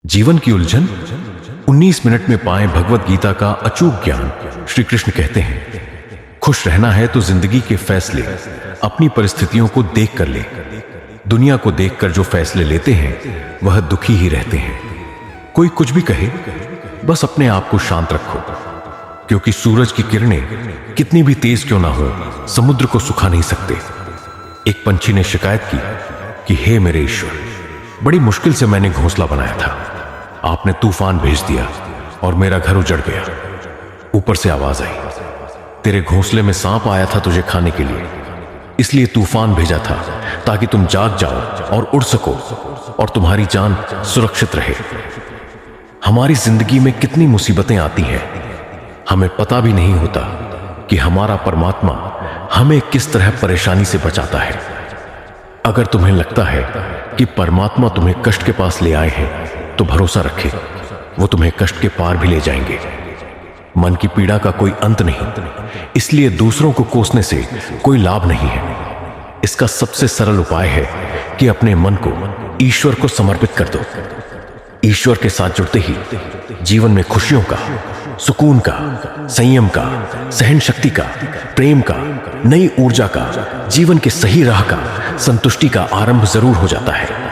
जीवन की उलझन 19 मिनट में पाएं भगवत गीता का अचूक ज्ञान। श्री कृष्ण कहते हैं, खुश रहना है तो जिंदगी के फैसले अपनी परिस्थितियों को देख कर ले। दुनिया को देखकर जो फैसले लेते हैं वह दुखी ही रहते हैं। कोई कुछ भी कहे, बस अपने आप को शांत रखो, क्योंकि सूरज की किरणें कितनी भी तेज क्यों ना हो, समुद्र को सुखा नहीं सकते। एक पंछी ने शिकायत की कि हे मेरे ईश्वर, बड़ी मुश्किल से मैंने घोंसला बनाया था, आपने तूफान भेज दिया और मेरा घर उजड़ गया। ऊपर से आवाज आई, तेरे घोंसले में सांप आया था तुझे खाने के लिए, इसलिए तूफान भेजा था ताकि तुम जाग जाओ और उड़ सको और तुम्हारी जान सुरक्षित रहे। हमारी जिंदगी में कितनी मुसीबतें आती हैं, हमें पता भी नहीं होता कि हमारा परमात्मा हमें किस तरह परेशानी से बचाता है। अगर तुम्हें लगता है कि परमात्मा तुम्हें कष्ट के पास ले आए हैं, तो भरोसा रखे, वो तुम्हें कष्ट के पार भी ले जाएंगे। मन की पीड़ा का कोई अंत नहीं, इसलिए दूसरों को कोसने से कोई लाभ नहीं है। इसका सबसे सरल उपाय है कि अपने मन को ईश्वर को समर्पित कर दो। ईश्वर के साथ जुड़ते ही जीवन में खुशियों का, सुकून का, संयम का, सहन शक्ति का, प्रेम का, नई ऊर्जा का, जीवन के सही राह का, संतुष्टि का आरंभ जरूर हो जाता है।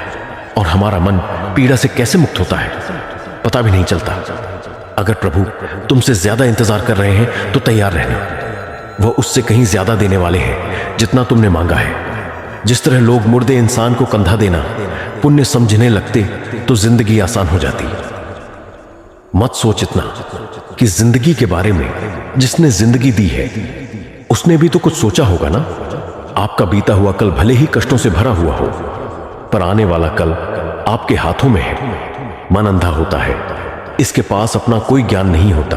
और हमारा मन पीड़ा से कैसे मुक्त होता है पता भी नहीं चलता। अगर प्रभु तुमसे ज्यादा इंतजार कर रहे हैं तो तैयार रहना, वह उससे कहीं ज्यादा देने वाले हैं जितना तुमने मांगा है। जिस तरह लोग मुर्दे इंसान को कंधा देना पुण्य समझने लगते तो जिंदगी आसान हो जाती। मत सोच इतना कि जिंदगी के बारे में जिसने जिंदगी दी है उसने भी तो कुछ सोचा होगा ना। आपका बीता हुआ कल भले ही कष्टों से भरा हुआ हो, पर आने वाला कल आपके हाथों में है। मन अंधा होता है, इसके पास अपना कोई ज्ञान नहीं होता।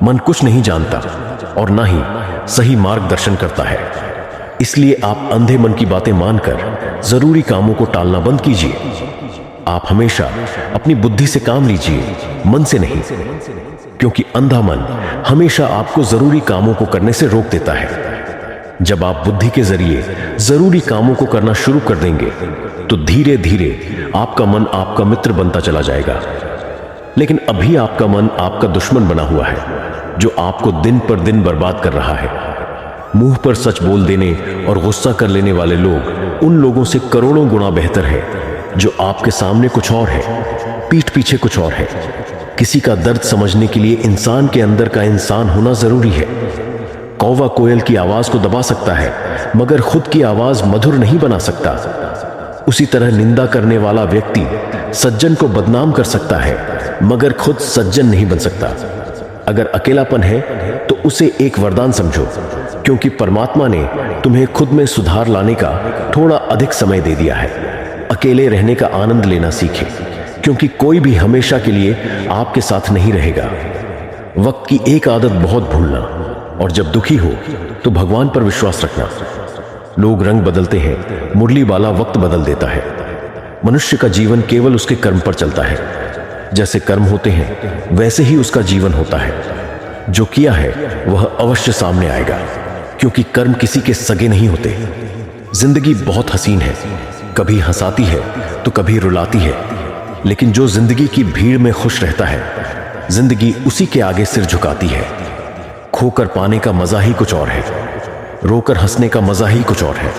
मन कुछ नहीं जानता और ना ही सही मार्गदर्शन करता है। इसलिए आप अंधे मन की बातें मानकर जरूरी कामों को टालना बंद कीजिए। आप हमेशा अपनी बुद्धि से काम लीजिए, मन से नहीं, क्योंकि अंधा मन हमेशा आपको जरूरी कामों को करने से रोक देता है। जब आप बुद्धि के जरिए जरूरी कामों को करना शुरू कर देंगे तो धीरे धीरे आपका मन आपका मित्र बनता चला जाएगा। लेकिन अभी आपका मन आपका दुश्मन बना हुआ है, जो आपको दिन पर दिन बर्बाद कर रहा है। मुंह पर सच बोल देने और गुस्सा कर लेने वाले लोग उन लोगों से करोड़ों गुना बेहतर है जो आपके सामने कुछ और है, पीठ पीछे कुछ और है। किसी का दर्द समझने के लिए इंसान के अंदर का इंसान होना जरूरी है। कौवा कोयल की आवाज को दबा सकता है, मगर खुद की आवाज मधुर नहीं बना सकता। उसी तरह निंदा करने वाला व्यक्ति सज्जन को बदनाम कर सकता है, मगर खुद सज्जन नहीं बन सकता। अगर अकेलापन है तो उसे एक वरदान समझो, क्योंकि परमात्मा ने तुम्हें खुद में सुधार लाने का थोड़ा अधिक समय दे दिया है। अकेले रहने का आनंद लेना सीखें, क्योंकि कोई भी हमेशा के लिए आपके साथ नहीं रहेगा। वक्त की एक आदत बहुत भूलना, और जब दुखी हो तो भगवान पर विश्वास रखना। लोग रंग बदलते हैं, मुरली वाला वक्त बदल देता है। मनुष्य का जीवन केवल उसके कर्म पर चलता है। जैसे कर्म होते हैं वैसे ही उसका जीवन होता है। जो किया है वह अवश्य सामने आएगा, क्योंकि कर्म किसी के सगे नहीं होते। जिंदगी बहुत हसीन है, कभी हंसाती है तो कभी रुलाती है, लेकिन जो जिंदगी की भीड़ में खुश रहता है, जिंदगी उसी के आगे सिर झुकाती है। खोकर पाने का मजा ही कुछ और है, रोकर हंसने का मजा ही कुछ और है।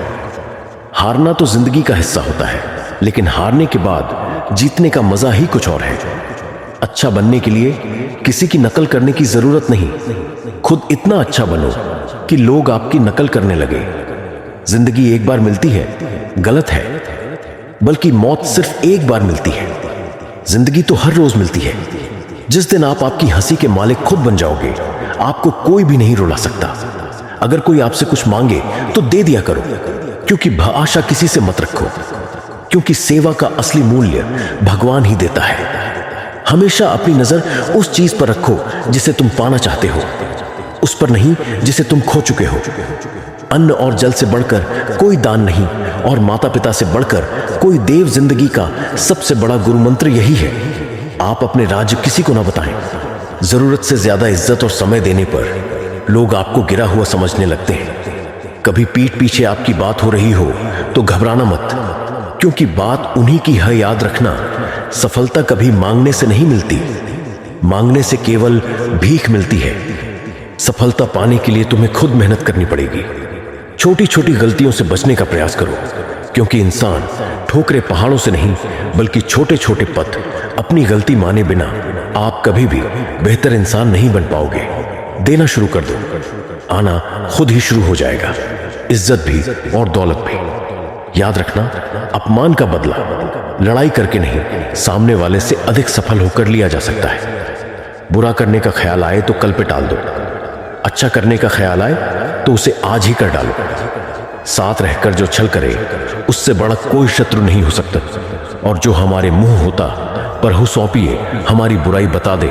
हारना तो जिंदगी का हिस्सा होता है, लेकिन हारने के बाद जीतने का मजा ही कुछ और है। अच्छा बनने के लिए किसी की नकल करने की जरूरत नहीं, खुद इतना अच्छा बनो कि लोग आपकी नकल करने लगे। जिंदगी एक बार मिलती है गलत है, बल्कि मौत सिर्फ एक बार मिलती है। जिंदगी तो हर रोज मिलती है। जिस दिन आप आपकी हंसी के मालिक खुद बन जाओगे, आपको कोई भी नहीं रुला सकता। अगर कोई आपसे कुछ मांगे तो दे दिया करो, क्योंकि आशा किसी से मत रखो, क्योंकि सेवा का असली मूल्य भगवान ही देता है। हमेशा अपनी नजर उस चीज पर रखो जिसे तुम पाना चाहते हो, उस पर नहीं जिसे तुम खो चुके हो। अन्न और जल से बढ़कर कोई दान नहीं, और माता पिता से बढ़कर कोई देव। जिंदगी का सबसे बड़ा गुरु मंत्र यही है, आप अपने राज्य किसी को ना बताएं। जरूरत से ज्यादा इज्जत और समय देने पर लोग आपको गिरा हुआ समझने लगते हैं। कभी पीठ पीछे आपकी बात हो रही हो तो घबराना मत, क्योंकि बात उन्हीं की है। याद रखना, सफलता कभी मांगने से नहीं मिलती, मांगने से केवल भीख मिलती है। सफलता पाने के लिए तुम्हें खुद मेहनत करनी पड़ेगी। छोटी छोटी गलतियों से बचने का प्रयास करो, क्योंकि इंसान ठोकरे पहाड़ों से नहीं बल्कि छोटे छोटे पथ अपनी गलती माने बिना आप कभी भी बेहतर इंसान नहीं बन पाओगे। देना शुरू कर दो, आना खुद ही शुरू हो जाएगा, इज्जत भी और दौलत भी। याद रखना, अपमान का बदला लड़ाई करके नहीं, सामने वाले से अधिक सफल होकर लिया जा सकता है। बुरा करने का ख्याल आए तो कल पे टाल दो, अच्छा करने का ख्याल आए तो उसे आज ही कर डालो। साथ रहकर जो छल करे उससे बड़ा कोई शत्रु नहीं हो सकता, और जो हमारे मुंह होता पर हो सौंपिए हमारी बुराई बता दे,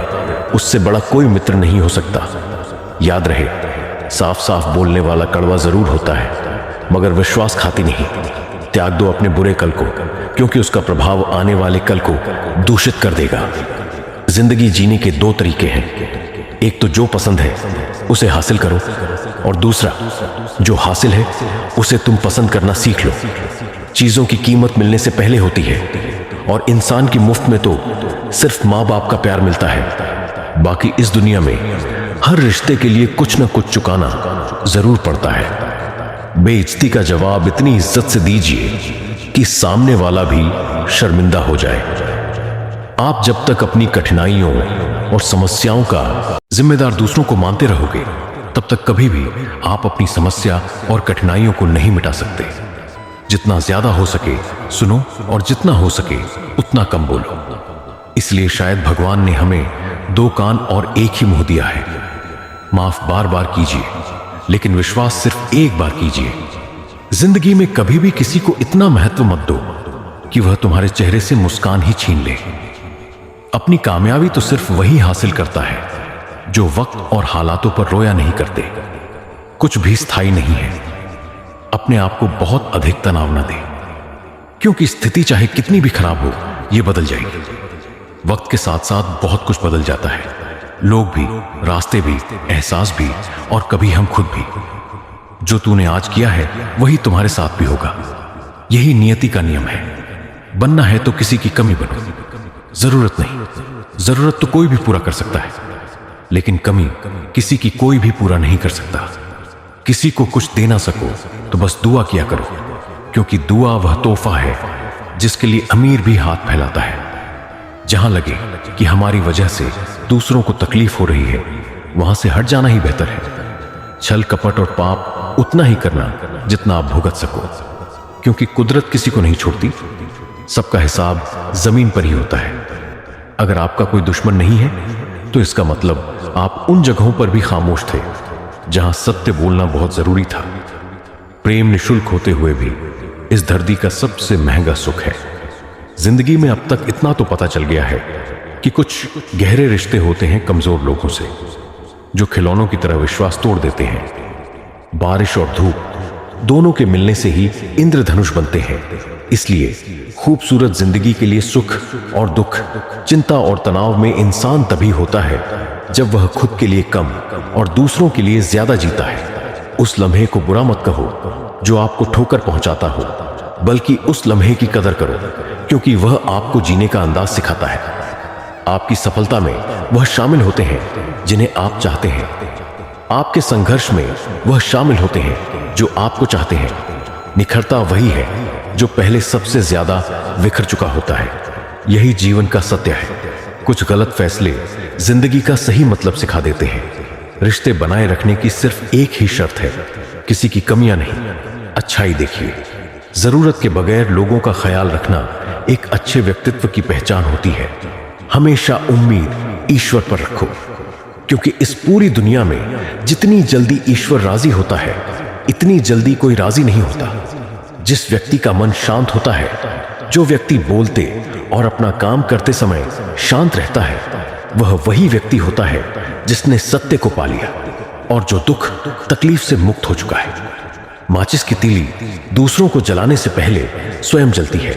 उससे बड़ा कोई मित्र नहीं हो सकता। याद रहे, साफ साफ बोलने वाला कड़वा जरूर होता है, मगर विश्वास खाती नहीं। त्याग दो अपने बुरे कल को, क्योंकि उसका प्रभाव आने वाले कल को दूषित कर देगा। जिंदगी जीने के दो तरीके हैं, एक तो जो पसंद है उसे हासिल करो, और दूसरा जो हासिल है उसे तुम पसंद करना सीख लो। चीजों की कीमत मिलने से पहले होती है, और इंसान की मुफ्त में तो सिर्फ माँ बाप का प्यार मिलता है। बाकी इस दुनिया में हर रिश्ते के लिए कुछ न कुछ चुकाना जरूर पड़ता है। बेइज्जती का जवाब इतनी इज्जत से दीजिए कि सामने वाला भी शर्मिंदा हो जाए। आप जब तक अपनी कठिनाइयों और समस्याओं का जिम्मेदार दूसरों को मानते रहोगे, तब तक कभी भी आप अपनी समस्या और कठिनाइयों को नहीं मिटा सकते। जितना ज्यादा हो सके सुनो, और जितना हो सके उतना कम बोलो। इसलिए शायद भगवान ने हमें दो कान और एक ही मुंह दिया है। माफ बार बार कीजिए, लेकिन विश्वास सिर्फ एक बार कीजिए। जिंदगी में कभी भी किसी को इतना महत्व मत दो कि वह तुम्हारे चेहरे से मुस्कान ही छीन ले। अपनी कामयाबी तो सिर्फ वही हासिल करता है जो वक्त और हालातों पर रोया नहीं करते। कुछ भी स्थायी नहीं है। अपने आप को बहुत अधिक तनाव न दे, क्योंकि स्थिति चाहे कितनी भी खराब हो, यह बदल जाएगी। वक्त के साथ साथ बहुत कुछ बदल जाता है, लोग भी, रास्ते भी, एहसास भी, और कभी हम खुद भी। जो तूने आज किया है वही तुम्हारे साथ भी होगा। यही नियति का नियम है। बनना है तो किसी की कमी बनो, जरूरत नहीं। जरूरत तो कोई भी पूरा कर सकता है, लेकिन कमी किसी की कोई भी पूरा नहीं कर सकता। किसी को कुछ दे ना सको तो बस दुआ किया करो, क्योंकि दुआ वह तोहफा है जिसके लिए अमीर भी हाथ फैलाता है। जहां लगे कि हमारी वजह से दूसरों को तकलीफ हो रही है, वहां से हट जाना ही बेहतर है। छल कपट और पाप उतना ही करना जितना आप भुगत सको, क्योंकि कुदरत किसी को नहीं छोड़ती। सबका हिसाब जमीन पर ही होता है। अगर आपका कोई दुश्मन नहीं है तो इसका मतलब आप उन जगहों पर भी खामोश थे जहां सत्य बोलना बहुत जरूरी था। प्रेम निशुल्क होते हुए भी इस धरती का सबसे महंगा सुख है। जिंदगी में अब तक इतना तो पता चल गया है कि कुछ गहरे रिश्ते होते हैं कमजोर लोगों से, जो खिलौनों की तरह विश्वास तोड़ देते हैं। बारिश और धूप दोनों के मिलने से ही इंद्रधनुष बनते हैं। इसलिए खूबसूरत जिंदगी के लिए सुख और दुख, चिंता और तनाव में इंसान तभी होता है जब वह खुद के लिए कम और दूसरों के लिए ज्यादा जीता है। उस लम्हे को बुरा मत कहो जो आपको ठोकर पहुंचाता हो, बल्कि उस लम्हे की कदर करो, क्योंकि वह आपको जीने का अंदाज सिखाता है। आपकी सफलता में वह शामिल होते हैं जिन्हें आप चाहते हैं। आपके संघर्ष में वह शामिल होते हैं जो आपको चाहते हैं। निखरता वही है जो पहले सबसे ज्यादा बिखर चुका होता है। यही जीवन का सत्य है। कुछ गलत फैसले जिंदगी का सही मतलब सिखा देते हैं। रिश्ते बनाए रखने की सिर्फ एक ही शर्त है, किसी की कमियां नहीं, अच्छाई देखिए। जरूरत के बगैर लोगों का ख्याल रखना एक अच्छे व्यक्तित्व की पहचान होती है। हमेशा उम्मीद ईश्वर पर रखो, क्योंकि इस पूरी दुनिया में जितनी जल्दी ईश्वर राजी होता है, इतनी जल्दी कोई राजी नहीं होता। जिस व्यक्ति का मन शांत होता है, जो व्यक्ति बोलते और अपना काम करते समय शांत रहता है, वह वही व्यक्ति होता है जिसने सत्य को पा लिया और जो दुख तकलीफ से मुक्त हो चुका है। माचिस की तीली दूसरों को जलाने से पहले स्वयं जलती है।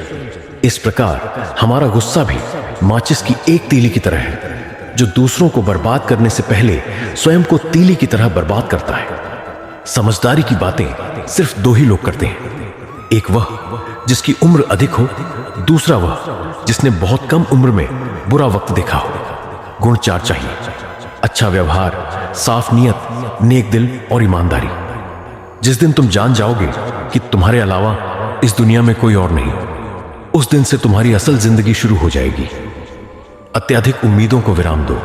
इस प्रकार हमारा गुस्सा भी माचिस की एक तीली की तरह है, जो दूसरों को बर्बाद करने से पहले स्वयं को तीली की तरह बर्बाद करता है। समझदारी की बातें सिर्फ दो ही लोग करते हैं, एक वह जिसकी उम्र अधिक हो दूसरा वह जिसने बहुत कम उम्र में बुरा वक्त देखा हो। गुण 4 चाहिए: अच्छा व्यवहार, साफ नियत, नेक दिल और ईमानदारी। जिस दिन तुम जान जाओगे कि तुम्हारे अलावा इस दुनिया में कोई और नहीं, उस दिन से तुम्हारी असल जिंदगी शुरू हो जाएगी। अत्यधिक उम्मीदों को विराम दो,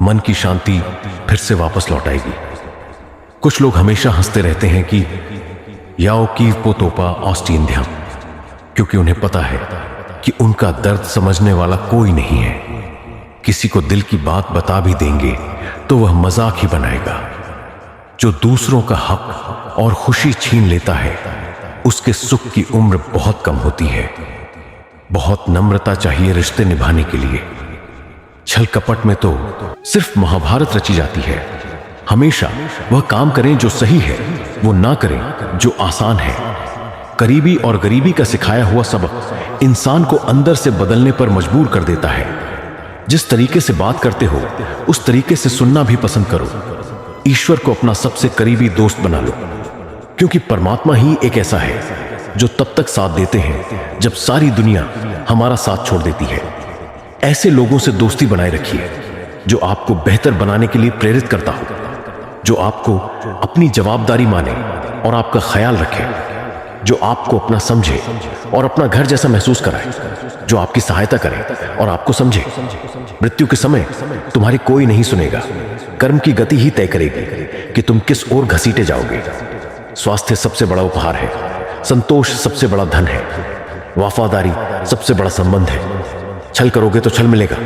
मन की शांति फिर से वापस लौट आएगी। कुछ लोग हमेशा हंसते रहते हैं कि याओ कीव पो तोपा ऑस्टीन ध्यान, क्योंकि उन्हें पता है कि उनका दर्द समझने वाला कोई नहीं है। किसी को दिल की बात बता भी देंगे तो वह मजाक ही बनाएगा। जो दूसरों का हक और खुशी छीन लेता है, उसके सुख की उम्र बहुत कम होती है। बहुत नम्रता चाहिए रिश्ते निभाने के लिए। छल कपट में तो सिर्फ महाभारत रची जाती है। हमेशा वह काम करें जो सही है, वो ना करें जो आसान है। करीबी और गरीबी का सिखाया हुआ सबक इंसान को अंदर से बदलने पर मजबूर कर देता है। जिस तरीके से बात करते हो उस तरीके से सुनना भी पसंद करो। ईश्वर को अपना सबसे करीबी दोस्त बना लो, क्योंकि परमात्मा ही एक ऐसा है जो तब तक साथ देते हैं जब सारी दुनिया हमारा साथ छोड़ देती है। ऐसे लोगों से दोस्ती बनाए रखिए जो आपको बेहतर बनाने के लिए प्रेरित करता हो, जो आपको अपनी जवाबदारी माने और आपका ख्याल रखे, जो आपको अपना समझे और अपना घर जैसा महसूस कराए, जो आपकी सहायता करे और आपको समझे। मृत्यु के समय तुम्हारी कोई नहीं सुनेगा। कर्म की गति ही तय करेगी कि तुम किस ओर घसीटे जाओगे। स्वास्थ्य सबसे बड़ा उपहार है, संतोष सबसे बड़ा धन है, वफादारी सबसे बड़ा संबंध है। छल करोगे तो छल मिलेगा,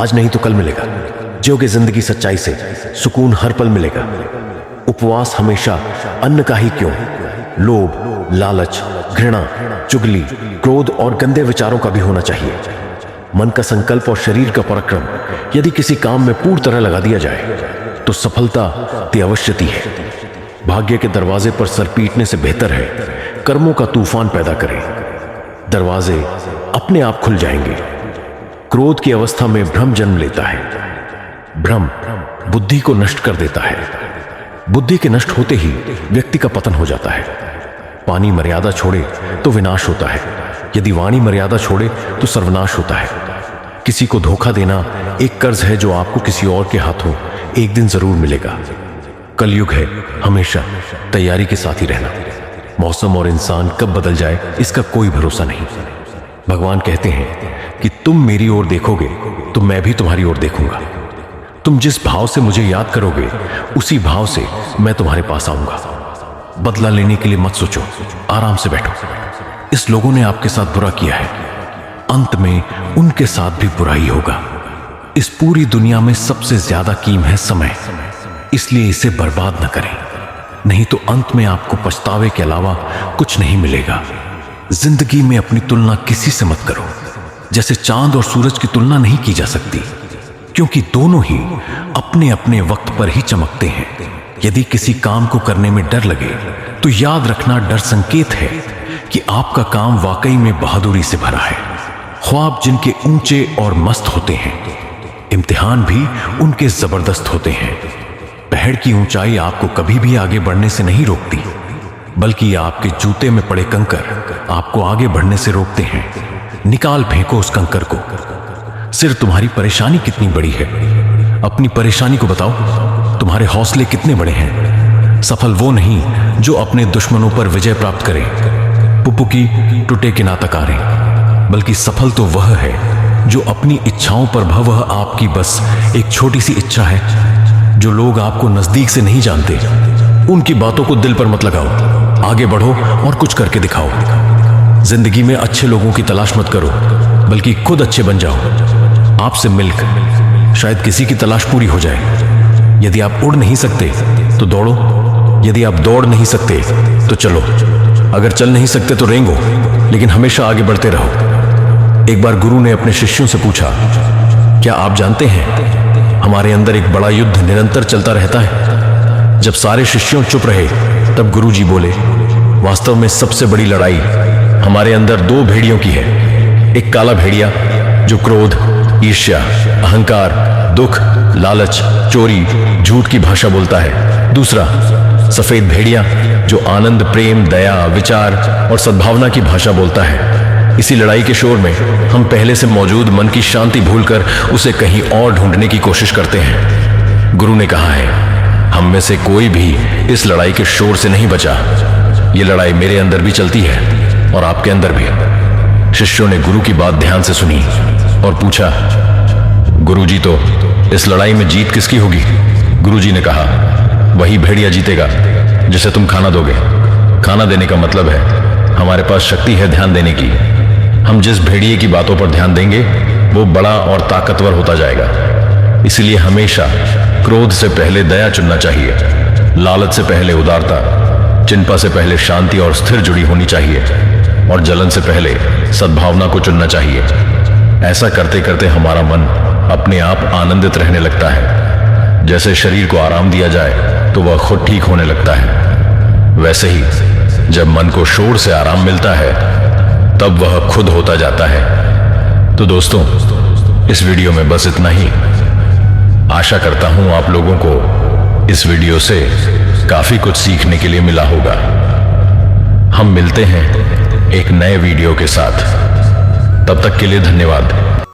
आज नहीं तो कल मिलेगा। जियोगे जिंदगी सच्चाई से, सुकून हर पल मिलेगा। उपवास हमेशा अन्न का ही क्यों, लोभ, लालच, घृणा, चुगली, क्रोध और गंदे विचारों का भी होना चाहिए। मन का संकल्प और शरीर का पराक्रम यदि किसी काम में पूर्ण तरह लगा दिया जाए तो सफलता अवश्यती है। भाग्य के दरवाजे पर सर पीटने से बेहतर है कर्मों का तूफान पैदा करें। दरवाजे अपने आप खुल जाएंगे। क्रोध की अवस्था में भ्रम जन्म लेता है। भ्रम बुद्धि को नष्ट कर देता है। बुद्धि के नष्ट होते ही व्यक्ति का पतन हो जाता है। पानी मर्यादा छोड़े तो विनाश होता है, यदि वाणी मर्यादा छोड़े तो सर्वनाश होता है। किसी को धोखा देना एक कर्ज है जो आपको किसी और के हाथों एक दिन जरूर मिलेगा। कलयुग है, हमेशा तैयारी के साथ ही रहना। मौसम और इंसान कब बदल जाए इसका कोई भरोसा नहीं। भगवान कहते हैं कि तुम मेरी ओर देखोगे तो मैं भी तुम्हारी ओर देखूंगा। तुम जिस भाव से मुझे याद करोगे उसी भाव से मैं तुम्हारे पास आऊंगा। बदला लेने के लिए मत सोचो, आराम से बैठो। इस लोगों ने आपके साथ बुरा किया है, अंत में उनके साथ भी बुरा ही होगा। इस पूरी दुनिया में सबसे ज्यादा कीमत है समय, इसलिए इसे बर्बाद न करें, नहीं तो अंत में आपको पछतावे के अलावा कुछ नहीं मिलेगा। जिंदगी में अपनी तुलना किसी से मत करो। जैसे चांद और सूरज की तुलना नहीं की जा सकती, क्योंकि दोनों ही अपने अपने वक्त पर ही चमकते हैं। यदि किसी काम को करने में डर लगे तो याद रखना डर संकेत है कि आपका काम वाकई में बहादुरी से भरा है। ख्वाब जिनके ऊंचे और मस्त होते हैं, इम्तिहान भी उनके जबरदस्त होते हैं। पहाड़ की ऊंचाई आपको कभी भी आगे बढ़ने से नहीं रोकती, बल्कि आपके जूते में पड़े कंकर आपको आगे बढ़ने से रोकते हैं। निकाल फेंको उस कंकर को। सिर तुम्हारी परेशानी कितनी बड़ी है, अपनी परेशानी को बताओ। तुम्हारे हौसले कितने बड़े हैं। सफल वो नहीं जो अपने दुश्मनों पर विजय प्राप्त करे, पुप्पू की टूटे के ना तकारे, बल्कि सफल तो वह है जो अपनी इच्छाओं पर वह आपकी बस एक छोटी सी इच्छा है। जो लोग आपको नजदीक से नहीं जानते उनकी बातों को दिल पर मत लगाओ। आगे बढ़ो और कुछ करके दिखाओ। जिंदगी में अच्छे लोगों की तलाश मत करो, बल्कि खुद अच्छे बन जाओ। आपसे मिलकर शायद किसी की तलाश पूरी हो जाए। यदि आप उड़ नहीं सकते तो दौड़ो, यदि आप दौड़ नहीं सकते तो चलो, अगर चल नहीं सकते तो रेंगो, लेकिन हमेशा आगे बढ़ते रहो। एक बार गुरु ने अपने शिष्यों से पूछा, क्या आप जानते हैं हमारे अंदर एक बड़ा युद्ध निरंतर चलता रहता है? जब सारे शिष्यों चुप रहे तब गुरु जी बोले, वास्तव में सबसे बड़ी लड़ाई हमारे अंदर दो भेड़ियों की है। एक काला भेड़िया जो क्रोध, ईर्ष्या, अहंकार, दुख, लालच, चोरी, झूठ की भाषा बोलता है। दूसरा सफेद भेड़िया जो आनंद, प्रेम, दया, विचार और सद्भावना की भाषा बोलता है। इसी लड़ाई के शोर में हम पहले से मौजूद मन की शांति भूलकर उसे कहीं और ढूंढने की कोशिश करते हैं। गुरु ने कहा है, हम में से कोई भी इस लड़ाई के शोर से नहीं बचा। ये लड़ाई मेरे अंदर भी चलती है और आपके अंदर भी। शिष्यों ने गुरु की बात ध्यान से सुनी और पूछा, गुरुजी, तो इस लड़ाई में जीत किसकी होगी? गुरुजी ने कहा, वही भेड़िया जीतेगा जिसे तुम खाना दोगे। खाना देने का मतलब है हमारे पास शक्ति है ध्यान देने की। हम जिस भेड़िए की बातों पर ध्यान देंगे वो बड़ा और ताकतवर होता जाएगा। इसलिए हमेशा क्रोध से पहले दया चुनना चाहिए, लालच से पहले उदारता, चिंता से पहले शांति और स्थिर जुड़ी होनी चाहिए, और जलन से पहले सद्भावना को चुनना चाहिए। ऐसा करते करते हमारा मन अपने आप आनंदित रहने लगता है। जैसे शरीर को आराम दिया जाए तो वह खुद ठीक होने लगता है, वैसे ही जब मन को शोर से आराम मिलता है तब वह खुद होता जाता है। तो दोस्तों, इस वीडियो में बस इतना ही। आशा करता हूं आप लोगों को इस वीडियो से काफी कुछ सीखने के लिए मिला होगा। हम मिलते हैं एक नए वीडियो के साथ। तब तक के लिए धन्यवाद।